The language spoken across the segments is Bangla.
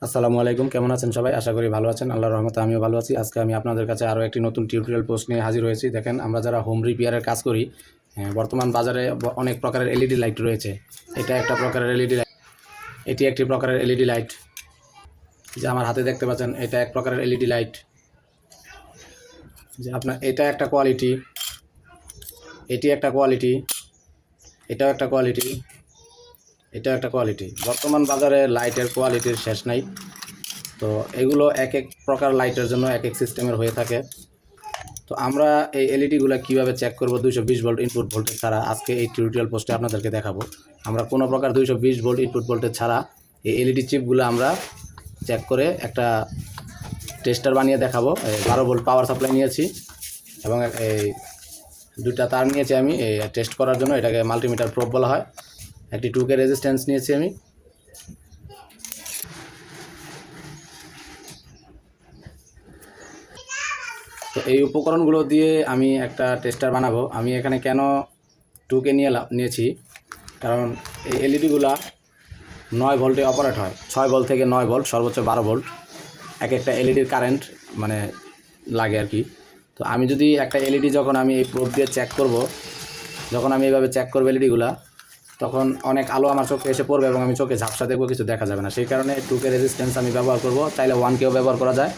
আসসালামু আলাইকুম, কেমন আছেন সবাই? আশা করি ভালো আছেন। আল্লাহর রহমতে আমিও ভালো আছি। আজকে আমি আপনাদের কাছে আরও একটি নতুন টিউটোরিয়াল পোস্ট নিয়ে হাজির হয়েছি। দেখেন, আমরা যারা হোম রিপেয়ারের কাজ করি, বর্তমান বাজারে অনেক প্রকারের এলইডি লাইট রয়েছে। এটা একটা প্রকারের এলইডি লাইট, এটি একটি প্রকারের এলইডি লাইট। যে আমার হাতে দেখতে পাচ্ছেন, এটা এক প্রকারের এলইডি লাইট। যে আপনার এটা একটা কোয়ালিটি, এটি একটা কোয়ালিটি, এটাও একটা কোয়ালিটি, এটাও একটা কোয়ালিটি। বর্তমান বাজারে লাইটের কোয়ালিটির শেষ নাই। তো এগুলো এক এক প্রকার লাইটের জন্য এক এক সিস্টেমের হয়ে থাকে। তো আমরা এই এলইডিগুলো কীভাবে চেক করব 220 ভোল্ট ইনপুট ভোল্টেজ ছাড়া, আজকে এই টিউটোরিয়াল পোস্টে আপনাদেরকে দেখাবো। আমরা কোনো প্রকার 220 ভোল্ট ইনপুট ভোল্টেজ ছাড়া এই এলইডি চিপগুলো আমরা চেক করে একটা টেস্টার বানিয়ে দেখাবো। 12 ভোল্ট পাওয়ার সাপ্লাই নিয়েছি এবং এই দুইটা তার নিয়েছি আমি এই টেস্ট করার জন্য। এটাকে মাল্টিমিটার প্রোব বলা হয়। একটি 2K রেজিস্ট্যান্স নিয়েছি আমি। তো এই উপকরণগুলো দিয়ে আমি একটা টেস্টার বানাবো। আমি এখানে কেন 2K নিয়েছি, কারণ এই এলইডিগুলা 9 ভোল্টে অপারেট হয়। 6 ভোল্ট থেকে 9 ভোল্ট, সর্বোচ্চ 12 ভোল্ট এক একটা এলইডির কারেন্ট মানে লাগে আর কি। তো আমি যদি একটা এলইডি যখন আমি এই প্রোব দিয়ে চেক করব, যখন আমি এইভাবে চেক করবো এলইডিগুলা, তখন অনেক আলো আমার চোখে এসে পড়বে এবং আমি চোখে ঝাপসা দেখবো, কিছু দেখা যাবে না। সেই কারণে 2K রেজিস্ট্যান্স আমি ব্যবহার করব। চাইলে 1Kও ব্যবহার করা যায়।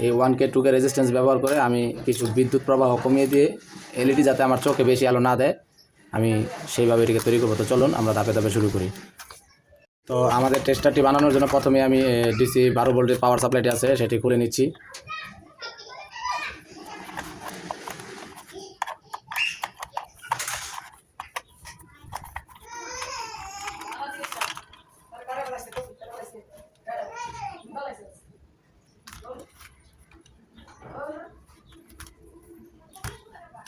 এই 1K 2K রেজিস্ট্যান্স ব্যবহার করে আমি কিছু বিদ্যুৎ প্রবাহ কমিয়ে দিয়ে এলইডি যাতে আমার চোখে বেশি আলো না দেয়, আমি সেইভাবে এটিকে তৈরি করবো। তো চলুন আমরা ধাপে ধাপে শুরু করি। তো আমাদের টেস্টারটি বানানোর জন্য প্রথমে আমি ডিসি 12 ভোল্টের পাওয়ার সাপ্লাইটি আছে সেটি খুলে নিচ্ছি।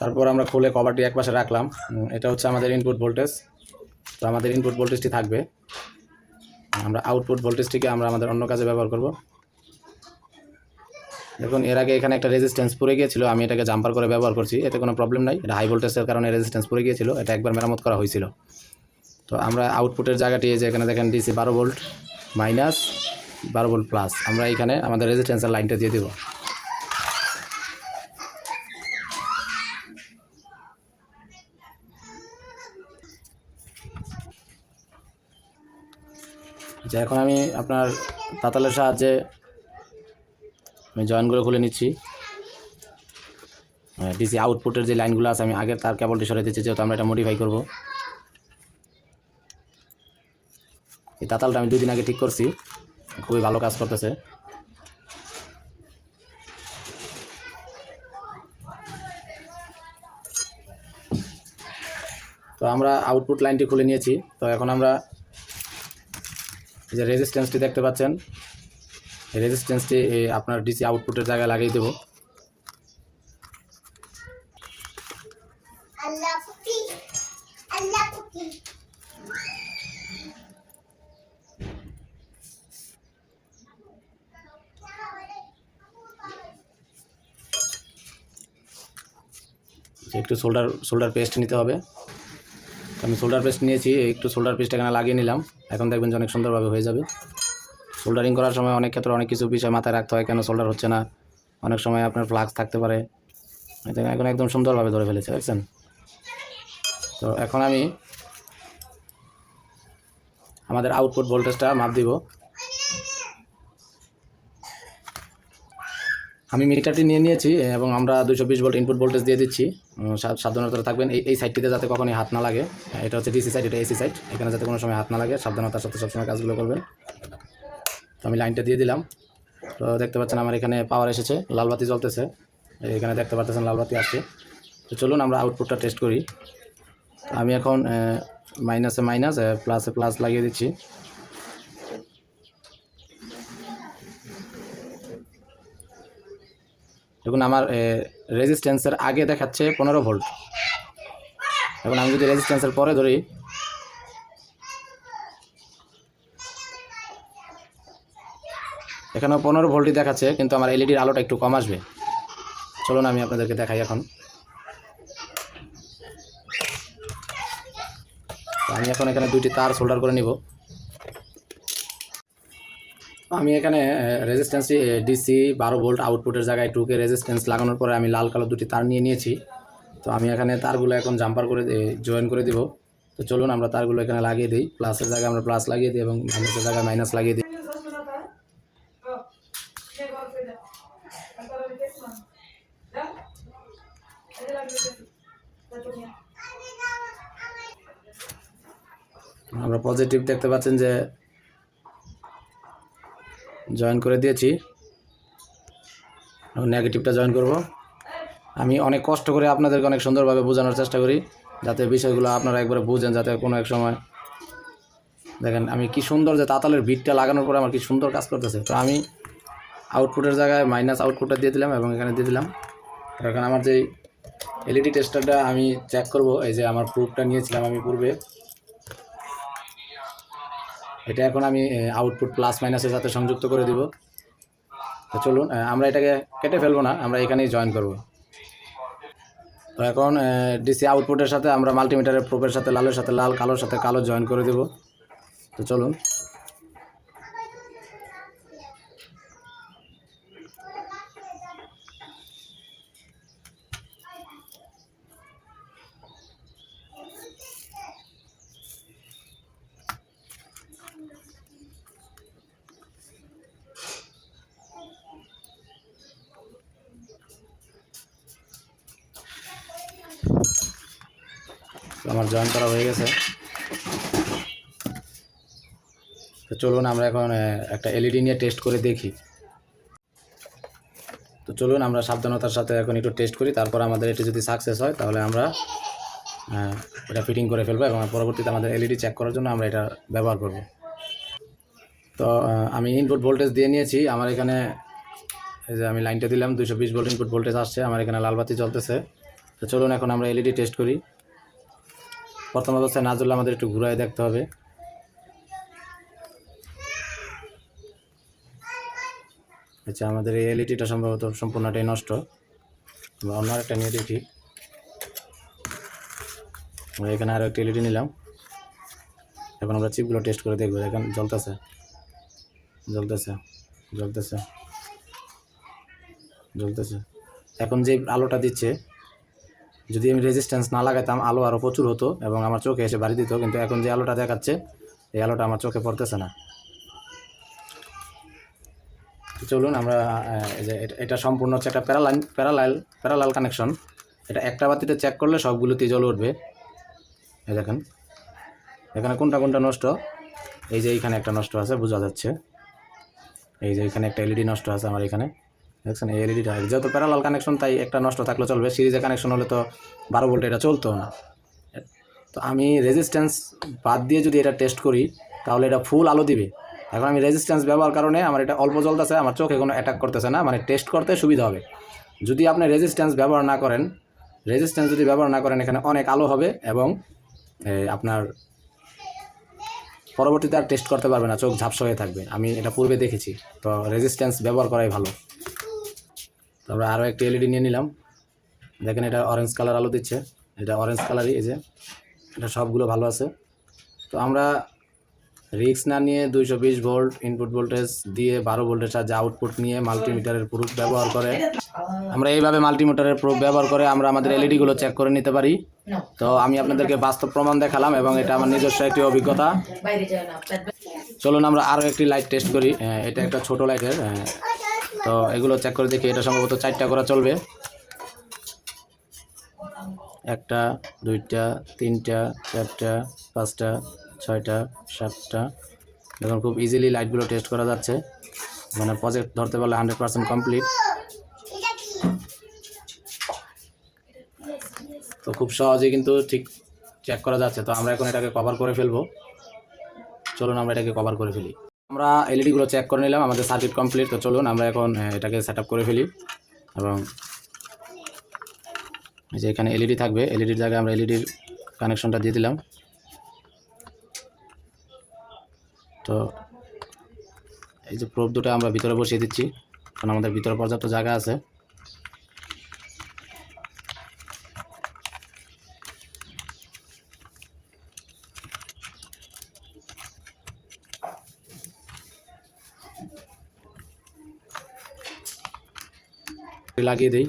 তারপর আমরা খুলে কভারটি একপাশে রাখলাম। এটা হচ্ছে আমাদের ইনপুট ভোল্টেজ। তো আমাদের ইনপুট ভোল্টেজটি থাকবে, আমরা আউটপুট ভোল্টেজটিকে আমরা আমাদের অন্য কাজে ব্যবহার করব। দেখুন, এর আগে এখানে একটা রেজিস্ট্যান্স পড়ে গিয়েছিল, আমি এটাকে জাম্পার করে ব্যবহার করছি, এতে কোনো প্রবলেম নাই। এটা হাই ভোল্টেজের কারণে রেজিস্ট্যান্স পড়ে গিয়েছিল, এটা একবার মেরামত করা হয়েছিল। তো আমরা আউটপুটের জায়গাটি যে এখানে দেখেন DC 12 volt minus 12 volt plus, আমরা এখানে আমাদের রেজিস্ট্যান্সের লাইনটা দিয়ে দেব। যে এখন আমি আপনার তাতালের সাহায্যে আমি জয়েন্টগুলো খুলে নিচ্ছি। ডিসি আউটপুটের যে লাইনগুলো আছে আমি আগের তার কেবলটি সরাই দিচ্ছি, যেহেতু আমরা এটা মডিফাই করব। এই তাতালটা আমি 2 দিন আগে ঠিক করছি, খুবই ভালো কাজ করতেছে। তো আমরা আউটপুট লাইনটি খুলে নিয়েছি। তো এখন আমরা যে রেজিস্ট্যান্সটি দেখতে পাচ্ছেন, এই রেজিস্ট্যান্সটি আপনার ডিসি আউটপুটের জায়গায় লাগিয়ে দেব। একটু সোল্ডার পেস্ট নিতে হবে। আমি সোল্ডার পেস্ট নিয়েছি, একটু সোল্ডার পেস্ট এখানে লাগিয়ে নিলাম। এখন দেখবেন যে অনেক সুন্দরভাবে হয়ে যাবে। সোল্ডারিং করার সময় অনেক ক্ষেত্রে অনেক কিছু বিষয় মাথায় রাখতে হয়, কেন সোল্ডার হচ্ছে না। অনেক সময় আপনার ফ্লাক্স থাকতে পারে। এখন একদম সুন্দরভাবে ধরে ফেলেছে, দেখছেন? তো এখন আমি আমাদের আউটপুট ভোল্টেজটা মাপ দিব। আমি মিটারটি নিয়ে নিয়েছি এবং আমরা 220 ভোল্ট ইনপুট ভোল্টেজ দিয়ে দিচ্ছি। সাবধানতা থাকবেন এই সাইডটিতে যাতে কখনোই হাত না লাগে। এটা হচ্ছে ডিসি সাইড, এটা এসি সাইড, এখানে যাতে কোনো সময় হাত না লাগে। সাবধানতার সাথে সবসময় কাজগুলো করবেন। তো আমি লাইনটা দিয়ে দিলাম। তো দেখতে পাচ্ছেন আমার এখানে পাওয়ার এসেছে, লাল বাতি জ্বলতেছে, এখানে দেখতে পাচ্ছেন লাল বাতি আসছে। তো চলুন আমরা আউটপুটটা টেস্ট করি। আমি এখন মাইনাসে মাইনাস, প্লাসে প্লাস লাগিয়ে দিচ্ছি। দেখুন, আমার রেজিস্ট্যান্সের আগে দেখাচ্ছে 15 ভোল্ট। এখন আমি যদি রেজিস্ট্যান্সের পরে ধরি, এখানেও 15 ভোল্টই দেখাচ্ছে, কিন্তু আমার এলইডির আলোটা একটু কম আসবে। চলুন আমি আপনাদেরকে দেখাই। এখন আমি এখানে 2টি তার সোল্ডার করে নিব। আমি এখানে রেজিস্ট্যান্স ডিসি 12 ভোল্ট আউটপুটের জায়গায় 2K রেজিস্ট্যান্স লাগানোর পরে আমি লাল কালো দুটি তার নিয়ে নিয়েছি। তো আমি এখানে তারগুলো এখন জাম্পার করে জয়েন করে দিব। তো চলুন আমরা তারগুলো এখানে লাগিয়ে দিই। প্লাসের জায়গায় আমরা প্লাস লাগিয়ে দিই এবং মাইনাসের জায়গায় মাইনাস লাগিয়ে দিই। আমরা পজিটিভ দেখতে পাচ্ছেন যে জয়েন করে দিয়েছি। নেগেটিভটা জয়েন করব। আমি অনেক কষ্ট করে আপনাদেরকে অনেক সুন্দরভাবে বোঝানোর চেষ্টা করি, যাতে বিষয়গুলো আপনারা একবারে বুঝেন, যাতে কোনো এক সময় দেখেন আমি কি সুন্দর যে তাতালের বিটটা লাগানোর পরে আমার কি সুন্দর কাজ করতেছে। তো আমি আউটপুটের জায়গায় মাইনাস আউটপুটটা দিয়ে দিলাম এবং এখানে দিয়ে দিলাম। এখন আমার যে এলইডি টেস্টারটা আমি চেক করব, এই যে আমার প্রুফটা নিয়েছিলাম আমি পূর্বে, এটা এখন আমি আউটপুট প্লাস মাইনাসের সাথে সংযুক্ত করে দিব। তো চলুন আমরা এটাকে কেটে ফেলবো না, আমরা এখানেই জয়েন করব। তো এখন ডিসি আউটপুটের সাথে আমরা মাল্টিমিটারের প্রোপের সাথে লালের সাথে লাল, কালোর সাথে কালো জয়েন করে দেব। তো চলুন আমার জয়েন করা হয়ে গেছে। তো চলুন আমরা এখন একটা এলইডি নিয়ে টেস্ট করে দেখি। তো চলুন আমরা সাবধানতার সাথে এখন একটু টেস্ট করি, তারপর আমাদের এটি যদি সাকসেস হয় তাহলে আমরা এটা ফিটিং করে ফেলবো এবং পরবর্তীতে আমাদের এলইডি চেক করার জন্য আমরা এটা ব্যবহার করব। তো আমি ইনপুট ভোল্টেজ দিয়ে নিয়েছি। আমার এখানে এই যে আমি লাইনটা দিলাম, 220 ভোল্ট ইনপুট ভোল্টেজ আসছে, আমার এখানে লাল বাতি জ্বলতেছে। তো চলুন এখন আমরা এলইডি টেস্ট করি। প্রথম অবস্থায় না জ্বললে আমাদের একটু ঘুরায় দেখতে হবে। আচ্ছা, আমাদের এই এলইডিটা সম্ভবত সম্পূর্ণটাই নষ্ট। আমরা অন্য একটা নিয়ে দেখি। আমরা এখানে আরও একটা এলইডি নিলাম। এখন আমরা চিপগুলো টেস্ট করে দেখবো। এখন জ্বলতেছে জ্বলতেছে জ্বলতেছে জ্বলতেছে। এখন যে আলোটা দিচ্ছে, যদি আমি রেজিস্ট্যান্স না লাগাইতাম আলো আরও প্রচুর হতো এবং আমার চোখে এসে বাড়ি দিত, কিন্তু এখন যে আলোটা দেখাচ্ছে এই আলোটা আমার চোখে পড়তেছে না। চলুন আমরা এই যে এটা সম্পূর্ণ হচ্ছে একটা প্যারালাল কানেকশন। এটা একটা বাতিতে চেক করলে সবগুলোতেই জ্বলে উঠবে। এই দেখেন এখানে কোনটা কোনটা নষ্ট, এই যে এইখানে একটা নষ্ট আছে বোঝা যাচ্ছে, এই যে এখানে একটা এলইডি নষ্ট আছে আমার এখানে দেখছেন। এই এলইডিটা যেহেতু প্যারালাল কানেকশন তাই একটা নষ্ট থাকলে চলবে, সিরিজে কানেকশন হলে তো 12 ভোল্ট এটা চলতো না। তো আমি রেজিস্ট্যান্স বাদ দিয়ে যদি এটা টেস্ট করি তাহলে এটা ফুল আলো দিবে। এখন আমি রেজিস্ট্যান্স ব্যবহার কারণে আমার এটা অল্প জ্বলতেছে, আমার চোখে কোনো অ্যাটাক করতেছে না, মানে টেস্ট করতে সুবিধা হবে। যদি আপনি রেজিস্ট্যান্স ব্যবহার না করেন, এখানে অনেক আলো হবে এবং আপনার পরবর্তীতে আর টেস্ট করতে পারবে না, চোখ ঝাপসা হয়ে থাকবে। আমি এটা পূর্বে দেখেছি। তো রেজিস্ট্যান্স ব্যবহার করাই ভালো। তো আমরা আরও একটি এলইডি নিয়ে নিলাম। দেখেন এটা অরেঞ্জ কালার আলো দিচ্ছে, এটা অরেঞ্জ কালারই, এই যে এটা সবগুলো ভালো আছে। তো আমরা রিক্স না নিয়ে 220 ভোল্ট ইনপুট ভোল্টেজ দিয়ে 12 ভোল্টের সাহায্যে আউটপুট নিয়ে মাল্টিমিটারের প্রুফ ব্যবহার করে আমরা এইভাবে মাল্টিমিটারের প্রুফ ব্যবহার করে আমরা আমাদের এলইডিগুলো চেক করে নিতে পারি। তো আমি আপনাদেরকে বাস্তব প্রমাণ দেখালাম এবং এটা আমার নিজস্ব একটি অভিজ্ঞতা। চলুন আমরা আরও একটি লাইট টেস্ট করি। এটা একটা ছোট লাইটের, তো এগুলো চেক করে দেখি। এটা সম্ভবত 4টা করা চলবে। 1টা 2টা 3টা 4টা 5টা 6টা 7টা। দেখুন খুব ইজিলি লাইটগুলো টেস্ট করা যাচ্ছে, মানে প্রজেক্ট ধরতে পারলে 100% কমপ্লিট। তো খুব সহজেই কিন্তু ঠিক চেক করা যাচ্ছে। তো আমরা এখন এটাকে কভার করে ফেলবো। চলুন আমরা এটাকে কভার করে ফেলি। আমরা এলইডিগুলো চেক করে নিলাম, আমাদের সার্কিট কমপ্লিট। তো চলুন আমরা এখন এটাকে সেট আপ করে ফেলি এবং এই যে এখানে এলইডি থাকবে, এলইডির জায়গায় আমরা এলইডির কানেকশনটা দিয়ে দিলাম। তো এই যে প্রোব দুটো আমরা ভিতরে বসিয়ে দিচ্ছি, কারণ আমাদের ভিতরে পর্যাপ্ত জায়গা আছে। লাগিয়ে দিই।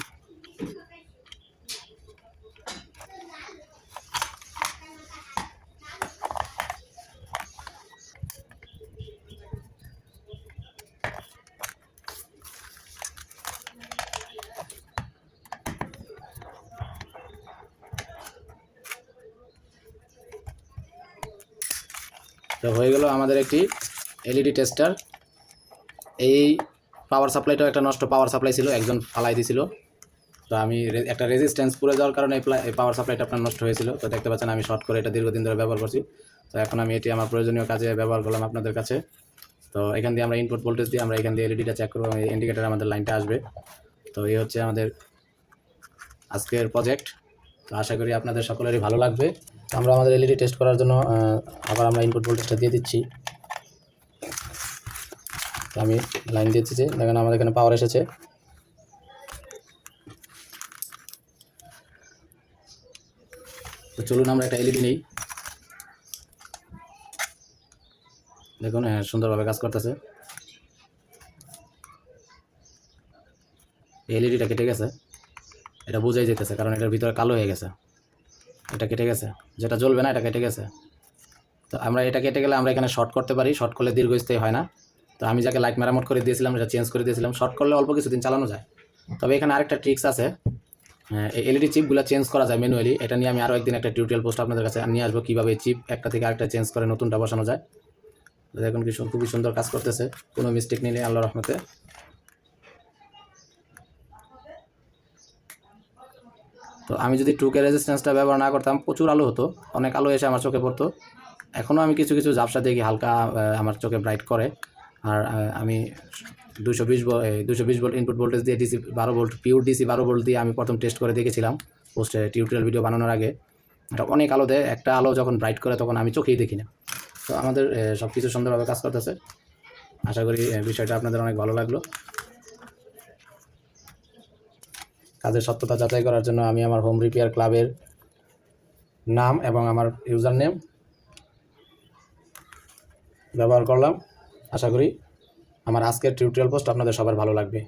তো হয়ে গেল আমাদের একটি এলইডি টেস্টার। এই পাওয়ার সাপ্লাইটাও একটা নষ্ট পাওয়ার সাপ্লাই ছিল, একজন ফালাই দিয়েছিল। তো আমি একটা রেজিস্ট্যান্স পুড়ে যাওয়ার কারণে এই পাওয়ার সাপ্লাইটা আপনার নষ্ট হয়েছিল। তো দেখতে পাচ্ছেন আমি শর্ট করে এটা দীর্ঘদিন ধরে ব্যবহার করছি। তো এখন আমি এটি আমার প্রয়োজনীয় কাজে ব্যবহার করলাম আপনাদের কাছে। তো এখান দিয়ে আমরা ইনপুট ভোল্টেজ দিয়ে আমরা এখান দিয়ে এলইডিটা চেক করবো, ইন্ডিকেটার আমাদের লাইনটা আসবে। তো এই হচ্ছে আমাদের আজকের প্রজেক্ট। তো আশা করি আপনাদের সকলেরই ভালো লাগবে। তো আমরা আমাদের এলইডি টেস্ট করার জন্য আবার আমরা ইনপুট ভোল্টেজটা দিয়ে দিচ্ছি। তো আমি লাইন দিয়েছি, যে দেখেন আমাদের এখানে পাওয়ার এসেছে। তো চলুন আমরা একটা এলইডি নিই। দেখুন সুন্দরভাবে কাজ করতেছে। এলইডিটা কেটে গেছে, এটা বোঝাই যেতেছে, কারণ এটার ভিতরে কালো হয়ে গেছে। এটা কেটে গেছে, যেটা জ্বলবে না এটা কেটে গেছে। তো আমরা এটা কেটে গেলে আমরা এখানে শর্ট করতে পারি, শর্ট করলে দীর্ঘস্থায়ী হয় না। তো আমি যাকে লাইট মেরামত করে দিয়েছিলাম এটা চেঞ্জ করে দিয়েছিলাম, শর্ট করলে অল্প কিছুদিন চালানো যায়। তবে এখানে আরেকটা ট্রিক্স আছে, এই এলইডি চিপগুলো চেঞ্জ করা যায় ম্যানুয়ালি। এটা নিয়ে আমি আরও একদিন একটা টিউটোরিয়াল পোস্ট আপনাদের কাছে নিয়ে আসবো, কীভাবে চিপ একটা থেকে আরেকটা চেঞ্জ করে নতুনটা বসানো যায়। দেখুন কি খুবই সুন্দর কাজ করতেছে, কোনো মিস্টেক নেই আল্লাহর রহমতে। তো আমি যদি 2K রেজিস্ট্যান্সটা ব্যবহার না করতাম প্রচুর আলো হতো, অনেক আলো এসে আমার চোখে পড়তো। এখনও আমি কিছু কিছু ঝাপসা দেখি, হালকা আমার চোখে ব্রাইট করে। আর আমি 220 ভোল্ট ইনপুট ভোল্টেজ দিয়ে DC 12 volt pure DC 12 volt দিয়ে আমি প্রথম টেস্ট করে দেখেছিলাম পোস্টে টিউটোরিয়াল ভিডিও বানানোর আগে। এটা অনেক আলো দেয়, একটা আলো যখন ব্রাইট করে তখন আমি চোখেই দেখি না। তো আমাদের সব কিছু সুন্দরভাবে কাজ করতেছে। আশা করি বিষয়টা আপনাদের অনেক ভালো লাগলো। কাজের সত্যতা যাচাই করার জন্য আমি আমার হোম রিপেয়ার ক্লাবের নাম এবং আমার ইউজার নেম ব্যবহার করলাম। আশা করি আমার আজকের টিউটোরিয়াল পোস্ট আপনাদের সবার ভালো লাগবে।